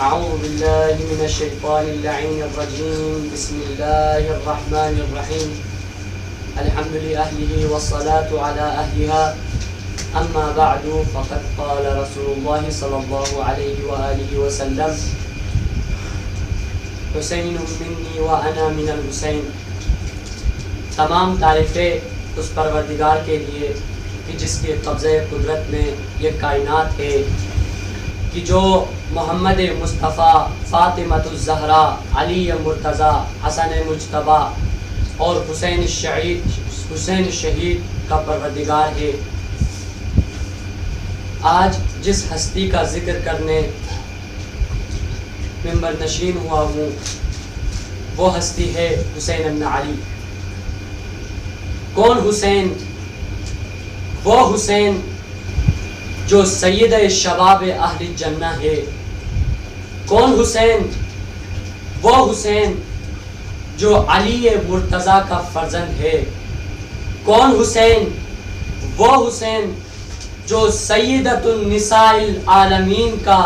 أعوذ بالله من الشيطان اللعين الرجيم. بسم الله الرحمن الرحيم. الحمد لأهله والصلاة على أهلها. أما بعد فقد قال رسول الله صلى الله عليه وآله وسلم: حسین منی وأنا من الحسین. تمام تعریفیں اس پروردگار کے لیے کہ جس کے قبضۂ قدرت میں یہ کائنات ہے، کہ جو محمد مصطفیٰ، فاطمۃ الزہرا، علی مرتضیٰ، حسن مجتبیٰ اور حسین شہید کا پروردگار ہے. آج جس ہستی کا ذکر کرنے ممبر نشین ہوا ہوں وہ ہستی ہے حسین بن علی. کون حسین؟ وہ حسین جو سید شباب اہل جنہ ہے. کون حسین؟ وہ حسین جو علی مرتضیٰ کا فرزند ہے. کون حسین؟ وہ حسین جو سیدۃ النساء العالمین کا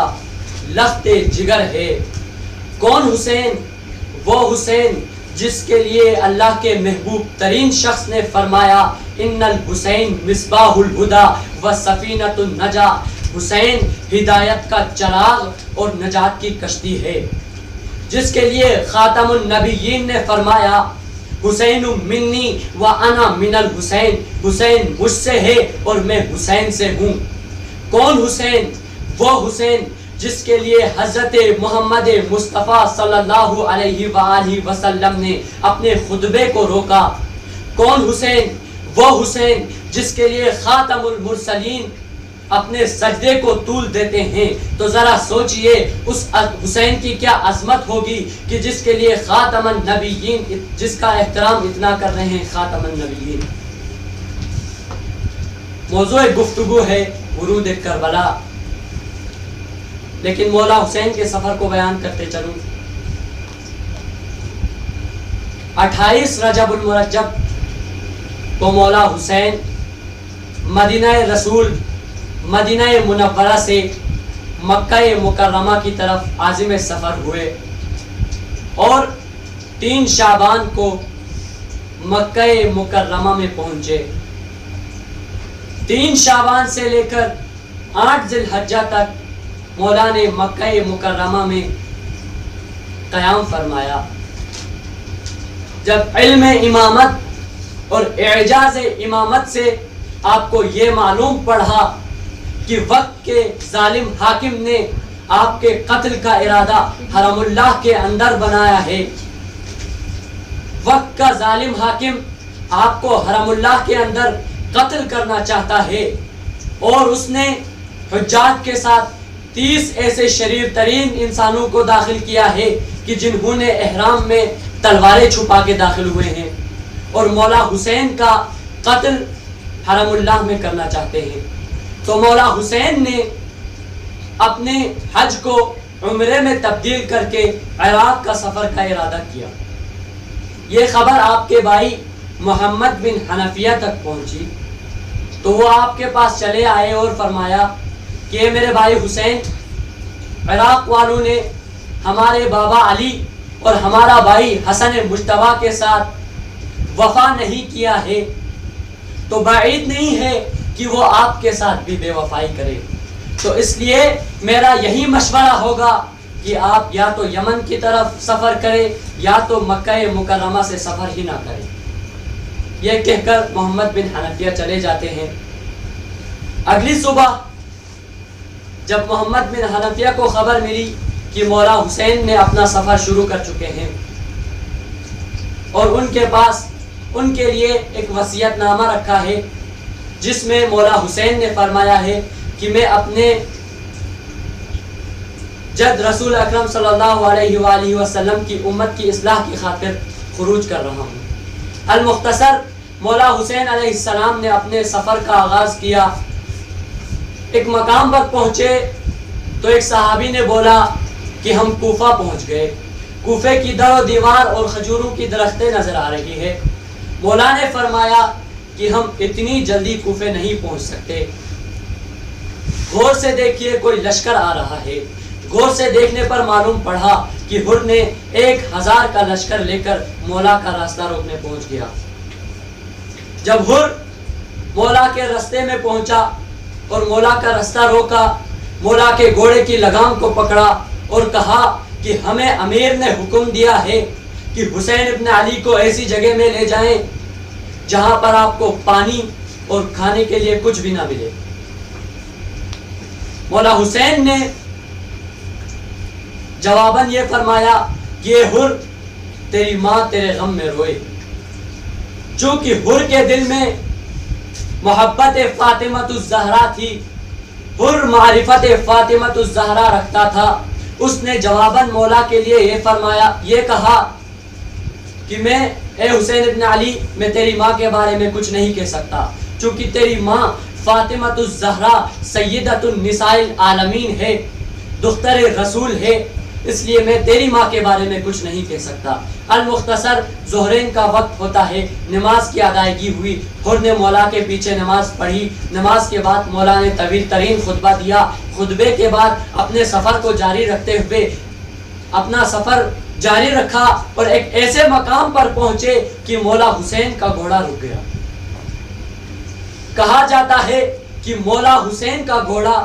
لخت جگر ہے. کون حسین؟ وہ حسین جس کے لیے اللہ کے محبوب ترین شخص نے فرمایا: ان الحسین مصباح الہدی و سفینۃ النجا. حسین ہدایت کا چراغ اور نجات کی کشتی ہے. جس کے لیے خاتم النبیین نے فرمایا: حسین منی و انا من الحسین. حسین مجھ سے ہے اور میں حسین سے ہوں. کون حسین؟ وہ حسین جس کے لیے حضرت محمد مصطفیٰ صلی اللہ علیہ وآلہ وسلم نے اپنے خطبے کو روکا. کون حسین؟ وہ حسین جس کے لیے خاتم المرسلین اپنے سجدے کو طول دیتے ہیں. تو ذرا سوچئے اس حسین کی کیا عظمت ہوگی کہ جس کے لیے خاتم النبیین، جس کا احترام اتنا کر رہے ہیں خاتم النبیین. موضوع گفتگو ہے ورود کربلا، لیکن مولا حسین کے سفر کو بیان کرتے چلوں. 28 رجب المرجب کو مولا حسین مدینہ رسول، مدینہ منورہ سے مکہ مکرمہ کی طرف عازم سفر ہوئے اور 3 شعبان کو مکہ مکرمہ میں پہنچے. 3 شعبان سے لے کر 8 ذی الحجہ تک مولا نے مکہ مکرمہ میں قیام فرمایا. جب علم امامت اور اعجاز امامت سے آپ کو یہ معلوم پڑا کہ وقت کے ظالم حاکم نے آپ کے قتل کا ارادہ حرم اللہ کے اندر بنایا ہے. وقت کا ظالم حاکم آپ کو حرم اللہ کے اندر قتل کرنا چاہتا ہے اور اس نے حجاج کے ساتھ 30 ایسے شریر ترین انسانوں کو داخل کیا ہے کہ جنہوں نے احرام میں تلواریں چھپا کے داخل ہوئے ہیں اور مولا حسین کا قتل حرم اللہ میں کرنا چاہتے ہیں. تو مولا حسین نے اپنے حج کو عمرے میں تبدیل کر کے عراق کا سفر کا ارادہ کیا. یہ خبر آپ کے بھائی محمد بن حنفیہ تک پہنچی تو وہ آپ کے پاس چلے آئے اور فرمایا کہ میرے بھائی حسین، عراق والوں نے ہمارے بابا علی اور ہمارا بھائی حسن مجتبیٰ کے ساتھ وفا نہیں کیا ہے، تو بعید نہیں ہے کہ وہ آپ کے ساتھ بھی بے وفائی کرے. تو اس لیے میرا یہی مشورہ ہوگا کہ آپ یا تو یمن کی طرف سفر کریں یا تو مکہ مکرمہ سے سفر ہی نہ کریں. یہ کہہ کر محمد بن حنفیہ چلے جاتے ہیں. اگلی صبح جب محمد بن حنفیہ کو خبر ملی کہ مولا حسین نے اپنا سفر شروع کر چکے ہیں اور ان کے پاس ان کے لیے ایک وصیت نامہ رکھا ہے جس میں مولا حسین نے فرمایا ہے کہ میں اپنے جد رسول اکرم صلی اللہ علیہ وآلہ وسلم کی امت کی اصلاح کی خاطر خروج کر رہا ہوں. المختصر مولا حسین علیہ السلام نے اپنے سفر کا آغاز کیا. ایک مقام پر پہنچے تو ایک صحابی نے بولا کہ ہم کوفہ پہنچ گئے. کوفے کی در و دیوار اور کھجوروں کی درختیں نظر آ رہی ہے. مولا نے فرمایا کہ ہم اتنی جلدی کوفے نہیں پہنچ سکتے. غور سے دیکھیے کوئی لشکر آ رہا ہے. غور سے دیکھنے پر معلوم پڑا کہ حر نے 1000 کا لشکر لے کر مولا کا راستہ روکنے پہنچ گیا۔ جب حر مولا کے راستے میں پہنچا اور مولا کا راستہ روکا، مولا کے گھوڑے کی لگام کو پکڑا اور کہا کہ ہمیں امیر نے حکم دیا ہے کہ حسین ابن علی کو ایسی جگہ میں لے جائیں جہاں پر آپ کو پانی اور کھانے کے لیے کچھ بھی نہ ملے۔ مولا حسین نے جواباً یہ فرمایا کہ اے حر، تیری ماں تیرے غم میں روئے۔ چونکہ حر کے دل میں محبت فاطمۃ الزہرا تھی، حر معرفت فاطمۃ الزہرا رکھتا تھا، اس نے جواباً مولا کے لیے یہ فرمایا، یہ کہا کہ میں اے حسین ابن علی، میں تیری ماں کے بارے میں کچھ نہیں کہہ سکتا، چونکہ تیری ماں فاطمۃ الزہرا سیدۃ النساء العالمین ہے، دختر رسول ہے، اس لیے میں تیری ماں کے بارے میں کچھ نہیں کہہ سکتا۔ المختصر ظہرین کا وقت ہوتا ہے، نماز کی ادائیگی ہوئی، حر نے مولا کے پیچھے نماز پڑھی، نماز کے بعد مولا نے طویل ترین خطبہ دیا، خطبے کے بعد اپنے سفر کو جاری رکھتے ہوئے اپنا سفر جاری رکھا اور ایک ایسے مقام پر پہنچے کہ مولا حسین کا گھوڑا رک گیا۔ کہا جاتا ہے کہ مولا حسین کا گھوڑا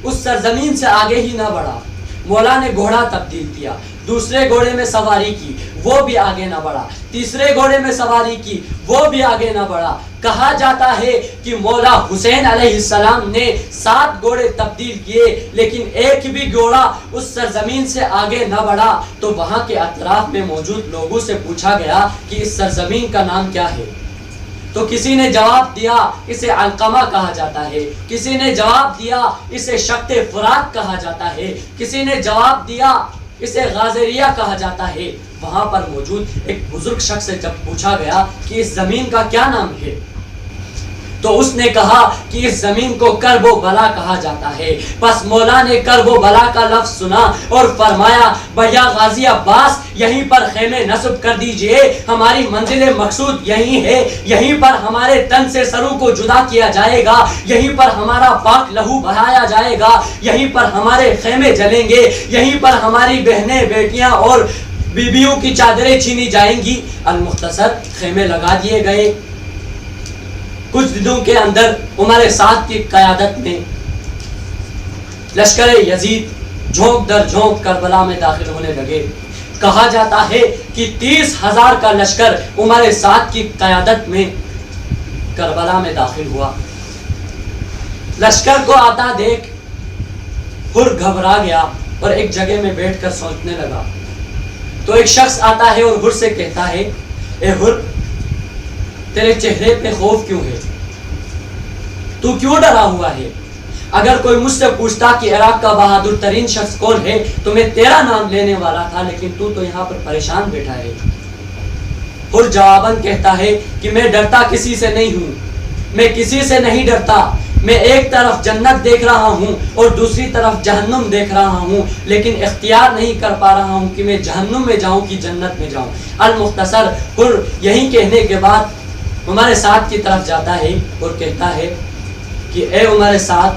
اس سرزمین سے آگے ہی نہ بڑھا، مولا نے گھوڑا تبدیل کیا، دوسرے گھوڑے میں سواری کی، وہ بھی آگے نہ بڑھا، تیسرے گھوڑے میں سواری کی، وہ بھی آگے نہ بڑھا۔ کہا جاتا ہے کہ مولا حسین علیہ السلام نے 7 گھوڑے تبدیل کیے، لیکن ایک بھی گھوڑا اس سرزمین سے آگے نہ بڑھا۔ تو وہاں کے اطراف میں موجود لوگوں سے پوچھا گیا کہ اس سرزمین کا نام کیا ہے؟ تو کسی نے جواب دیا اسے علقمہ کہا جاتا ہے، کسی نے جواب دیا اسے شقت فرات کہا جاتا ہے، کسی نے جواب دیا اسے غازریہ کہا جاتا ہے۔ وہاں پر موجود ایک بزرگ شخص سے جب پوچھا گیا کہ اس زمین کا کیا نام ہے، تو اس نے کہا کہ اس زمین کو کرب و بلا کہا جاتا ہے۔ پس مولا نے کرب و بلا کا لفظ سنا اور فرمایا، بھیا غازی عباس یہیں پر خیمے نصب کر دیجئے، ہماری منزل مقصود یہیں ہے، یہیں پر ہمارے تن سے سروں کو جدا کیا جائے گا، یہیں پر ہمارا پاک لہو بہایا جائے گا، یہیں پر ہمارے خیمے جلیں گے، یہیں پر ہماری بہنیں بیٹیاں اور بیویوں کی چادریں چھینی جائیں گی۔ المختصر خیمے لگا دیے گئے۔ کچھ دنوں کے اندر عمر سعد کی قیادت میں لشکر یزید جھونک در جھونک کربلا میں داخل ہونے لگے۔ کہا جاتا ہے کہ 30,000 کا لشکر عمر سعد کی قیادت میں کربلا میں داخل ہوا۔ لشکر کو آتا دیکھ حر گھبرا گیا اور ایک جگہ میں بیٹھ کر سوچنے لگا۔ تو ایک شخص آتا ہے اور حر سے کہتا ہے، اے حر، تیرے چہرے پہ خوف کیوں ہے؟ تو کیوں ڈرا ہوا ہے؟ اگر کوئی مجھ سے پوچھتا کہ عراق کا بہادر ترین شخص کون ہے تو میں تیرا نام لینے والا تھا، لیکن تو یہاں پر پریشان بیٹھا ہے۔ حر جواباً کہتا ہے کہ میں ڈرتا کسی سے نہیں ہوں، میں کسی سے نہیں ڈرتا، میں ایک طرف جنت دیکھ رہا ہوں اور دوسری طرف جہنم دیکھ رہا ہوں، لیکن اختیار نہیں کر پا رہا ہوں کہ میں جہنم میں جاؤں کہ جنت میں جاؤں۔ المختصر حر یہی کہنے کے بعد عمر سعد کی طرف جاتا ہے اور کہتا ہے کہ اے عمر سعد،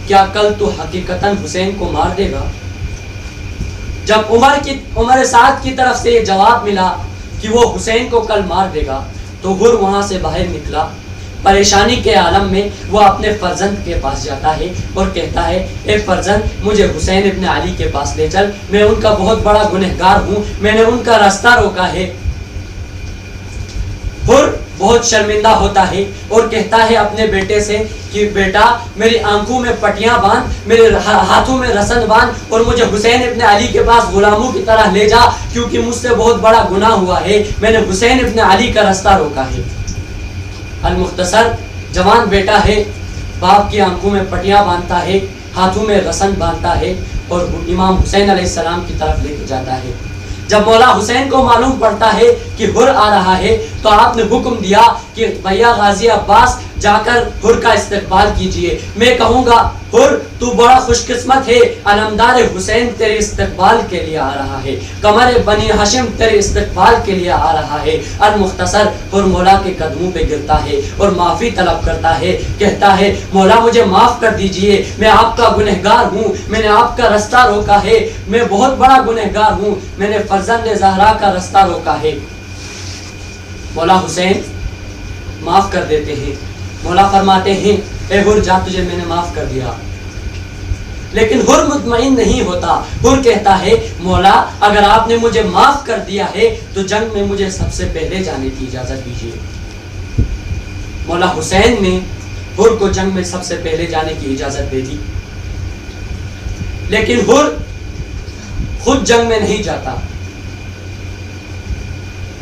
کیا کل تو حقیقتاً حسین کو مار دے گا؟ جب عمر سعد کی طرف سے یہ جواب ملا کہ وہ حسین کو کل مار دے گا تو حر وہاں سے باہر نکلا۔ پریشانی کے عالم میں وہ اپنے فرزند کے پاس جاتا ہے اور کہتا ہے، اے فرزند، مجھے حسین ابن علی کے پاس لے چل، میں ان کا بہت بڑا گنہگار ہوں، میں نے ان کا راستہ روکا ہے۔ حر بہت شرمندہ ہوتا ہے اور کہتا ہے اپنے بیٹے سے کہ بیٹا، میری آنکھوں میں پٹیاں باندھ، میرے ہاتھوں میں رسن باندھ اور مجھے حسین ابن علی کے پاس غلاموں کی طرح لے جا، کیونکہ مجھ سے بہت بڑا گناہ ہوا ہے، میں نے حسین ابن علی کا راستہ روکا ہے۔ المختصر جوان بیٹا ہے، باپ کی آنکھوں میں پٹیاں باندھتا ہے، ہاتھوں میں رسن باندھتا ہے اور امام حسین علیہ السلام کی طرف لے کے جاتا ہے۔ جب مولا حسین کو معلوم پڑتا ہے کہ حر آ رہا ہے تو آپ نے حکم دیا کہ بھیا غازی عباس جا کر حر کا استقبال کیجئے. میں کہوں گا حر تو بڑا خوش قسمت ہے، علمدار حسین تیرے استقبال کے لیے آ رہا ہے، قمر بنی ہاشم تیرے استقبال کے لیے آ رہا ہے. المختصر حر مولا کے قدموں پہ گرتا ہے اور معافی طلب کرتا ہے، کہتا ہے مولا مجھے معاف کر دیجئے، میں آپ کا گنہگار ہوں، میں نے آپ کا رستہ روکا ہے، میں بہت بڑا گنہگار ہوں، میں نے فرزند زہرا کا رستہ روکا ہے. مولا حسین معاف کر دیتے ہیں. مولا فرماتے ہیں اے حر جا تجھے میں نے معاف کر دیا. لیکن حر مطمئن نہیں ہوتا. حر کہتا ہے مولا اگر آپ نے مجھے معاف کر دیا ہے تو جنگ میں مجھے سب سے پہلے جانے کی اجازت دیجیے. مولا حسین نے حر کو جنگ میں سب سے پہلے جانے کی اجازت دے دی. لیکن حر خود جنگ میں نہیں جاتا.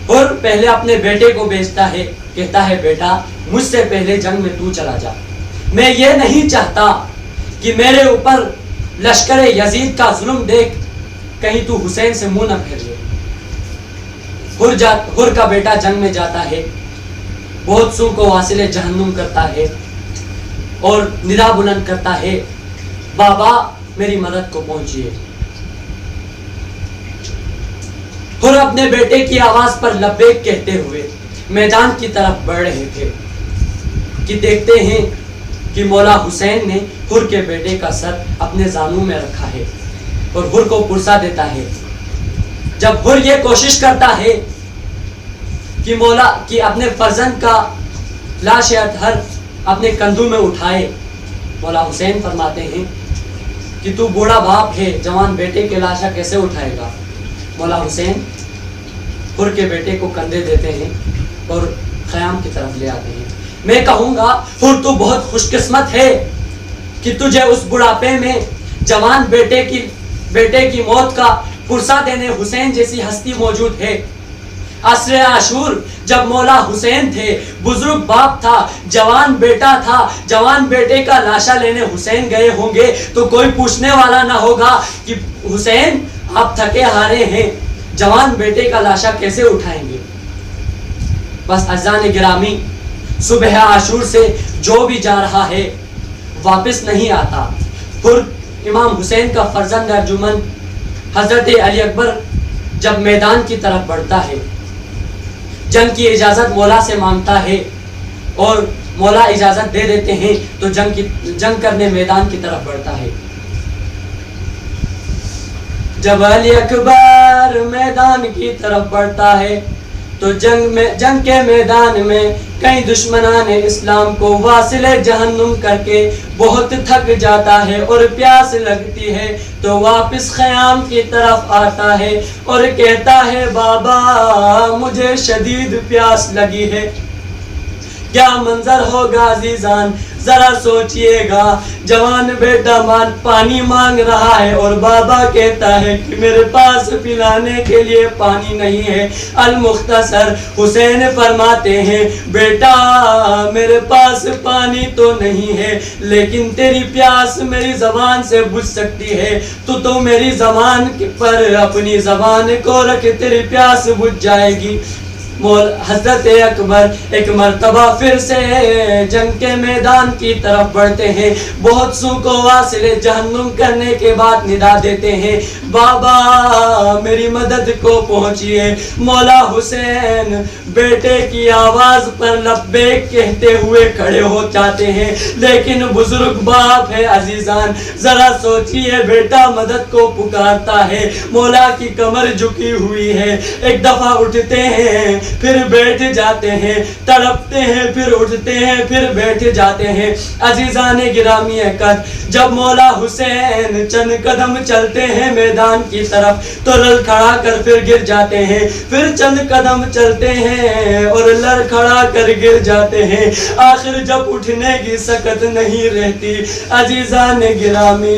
حر پہلے اپنے بیٹے کو بھیجتا ہے، کہتا ہے بیٹا مجھ سے پہلے جنگ میں تو چلا جا. میں یہ نہیں چاہتا کہ میرے اوپر لشکر یزید کا ظلم دیکھ کہیں تو حسین سے منہ نہ پھیر لے. حر کا بیٹا جنگ میں جاتا ہے، بہت سو کو واصل جہنم کرتا ہے اور ندا بلند کرتا ہے بابا میری مدد کو پہنچیے. حر اپنے بیٹے کی آواز پر لبیک کہتے ہوئے میدان کی طرف بڑھ رہے تھے کہ دیکھتے ہیں کہ مولا حسین نے حر کے بیٹے کا سر اپنے زانوں میں رکھا ہے اور حر کو پرسا دیتا ہے. جب حر یہ کوشش کرتا ہے کہ مولا کہ اپنے فرزند کا لاش اطہر اپنے کندھوں میں اٹھائے، مولا حسین فرماتے ہیں کہ تو بوڑھا باپ ہے، جوان بیٹے کے لاشا کیسے اٹھائے گا. مولا حسین حر کے بیٹے کو کندھے دیتے ہیں اور خیام کی طرف لے آتے ہیں. میں کہوں گا حر تو بہت خوش قسمت ہے کہ تجھے اس بڑھاپے میں جوان بیٹے کی موت کا پرسا دینے حسین جیسی ہستی موجود ہے. عصر عاشور جب مولا حسین تھے، بزرگ باپ تھا، جوان بیٹا تھا، جوان بیٹے کا لاشا لینے حسین گئے ہوں گے تو کوئی پوچھنے والا نہ ہوگا کہ حسین آپ تھکے ہارے ہیں، جوان بیٹے کا لاشا کیسے اٹھائیں گے. بس عزیزان گرامی، صبح عاشور سے جو بھی جا رہا ہے واپس نہیں آتا. پھر امام حسین کا فرزند ارجمند حضرت علی اکبر جب میدان کی طرف بڑھتا ہے، جنگ کی اجازت مولا سے مانگتا ہے اور مولا اجازت دے دیتے ہیں تو جنگ کرنے میدان کی طرف بڑھتا ہے. جب علی اکبر میدان کی طرف بڑھتا ہے تو جنگ کے میدان میں کئی دشمنان اسلام کو واصل جہنم کر کے بہت تھک جاتا ہے اور پیاس لگتی ہے تو واپس خیام کی طرف آتا ہے اور کہتا ہے بابا مجھے شدید پیاس لگی ہے. کیا منظر ہوگا عزیزان، ذرا سوچئے گا. جوان بیٹا پانی مانگ رہا ہے اور بابا کہتا ہے کہ میرے پاس پلانے کے لیے پانی نہیں ہے. المختصر حسین فرماتے ہیں بیٹا میرے پاس پانی تو نہیں ہے لیکن تیری پیاس میری زبان سے بجھ سکتی ہے. تو میری زبان پر اپنی زبان کو رکھ، تیری پیاس بجھ جائے گی. حضرت اکبر ایک مرتبہ پھر سے جنگ کے میدان کی طرف بڑھتے ہیں. بہت سو کو واصل جہنم کرنے کے بعد ندا دیتے ہیں بابا میری مدد کو پہنچیے. مولا حسین بیٹے کی آواز پر لبیک کہتے ہوئے کھڑے ہو جاتے ہیں لیکن بزرگ باپ ہے عزیزان، ذرا سوچئے بیٹا مدد کو پکارتا ہے، مولا کی کمر جھکی ہوئی ہے. ایک دفعہ اٹھتے ہیں پھر بیٹھ جاتے ہیں، تڑپتے ہیں پھر اٹھتے ہیں پھر بیٹھ جاتے ہیں. عزیزان گرامی قدر جب مولا حسین چند قدم چلتے ہیں میدان کی طرف تو لڑکھڑا کر پھر گر جاتے ہیں، پھر چند قدم چلتے ہیں اور لڑکھڑا کر گر جاتے ہیں. آخر جب اٹھنے کی سکت نہیں رہتی عزیزان گرامی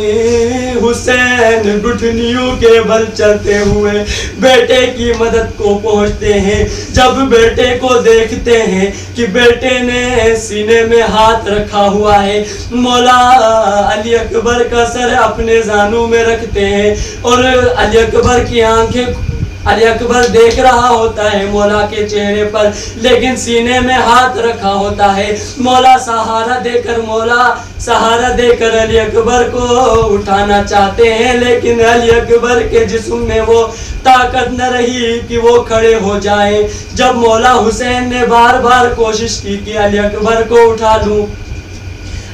حسین گھٹنیوں کے بل چلتے ہوئے بیٹے کی مدد کو پہنچتے ہیں. جب بیٹے کو دیکھتے ہیں کہ بیٹے نے سینے میں ہاتھ رکھا ہوا ہے، مولا علی اکبر کا سر اپنے زانوں میں رکھتے ہیں اور علی اکبر کی آنکھیں علی اکبر دیکھ رہا ہوتا ہے مولا کے چہرے پر، لیکن سینے میں ہاتھ رکھا ہوتا ہے۔ مولا سہارا دے کر علی اکبر کو اٹھانا چاہتے ہیں، لیکن علی اکبر کے جسم میں وہ طاقت نہ رہی کہ وہ کھڑے ہو جائیں۔ جب مولا حسین نے بار بار کوشش کی کہ علی اکبر کو اٹھا لوں،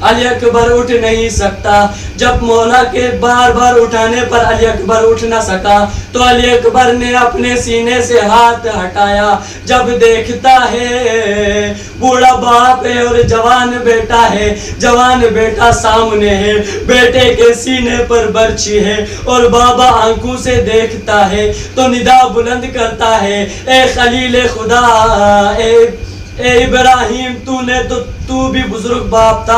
علی اکبر اٹھ نہیں سکتا۔ جب مولا کے بار بار اٹھانے پر علی اکبر اٹھ نہ سکا تو علی اکبر نے اپنے سینے سے ہاتھ ہٹایا۔ جب دیکھتا ہے بوڑھا باپ ہے اور جوان بیٹا ہے، جوان بیٹا سامنے ہے، بیٹے کے سینے پر برچھی ہے اور بابا آنکھوں سے دیکھتا ہے تو ندا بلند کرتا ہے، اے خلیل خدا، اے ابراہیم، تو بھی بزرگ باپ تھا،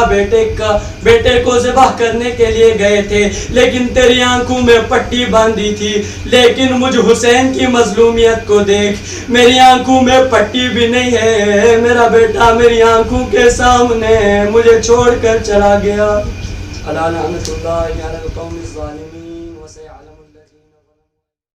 بیٹے کو ذبح کرنے کے لیے گئے تھے، لیکن تیری آنکھوں میں پٹی باندھی تھی، لیکن مجھ حسین کی مظلومیت کو دیکھ، میری آنکھوں میں پٹی بھی نہیں ہے، میرا بیٹا میری آنکھوں کے سامنے مجھے چھوڑ کر چلا گیا۔ اللہ لعنت اللہ علی القوم